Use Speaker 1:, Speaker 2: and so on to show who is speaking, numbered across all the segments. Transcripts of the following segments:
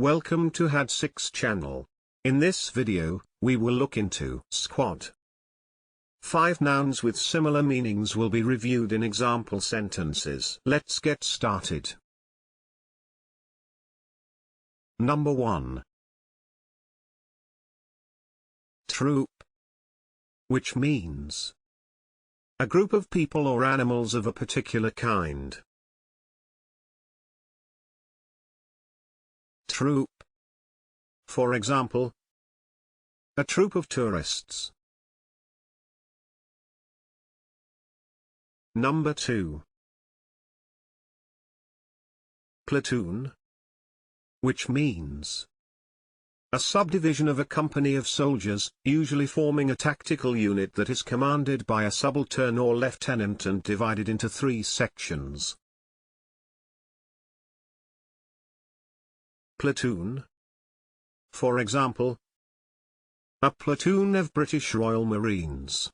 Speaker 1: Welcome to had6 channel. In this video, we will look into squad. 5 nouns with similar meanings will be reviewed in example sentences. Let's get started. Number 1. Troop, which means a group of people or animals of a particular kind. Troop. For example, a troop of tourists. Number 2. Platoon, which means a subdivision of a company of soldiers, usually forming a tactical unit that is commanded by a subaltern or lieutenant and divided into 3 sections. Platoon. For example, a platoon of British Royal Marines.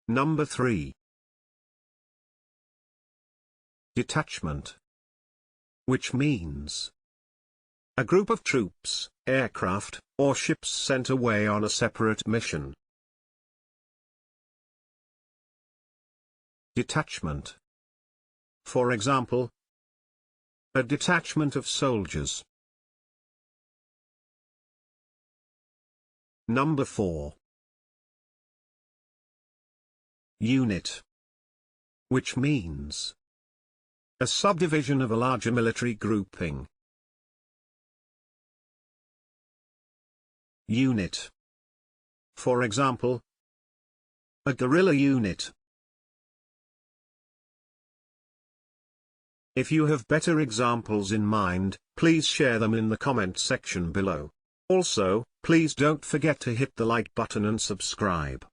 Speaker 1: Number 3. Detachment, which means a group of troops, aircraft, or ships sent away on a separate mission. Detachment. For example, a detachment of soldiers. Number 4. Unit, which means a subdivision of a larger military grouping. Unit. For example, a guerrilla unit. If you have better examples in mind, please share them in the comment section below. Also, please don't forget to hit the like button and subscribe.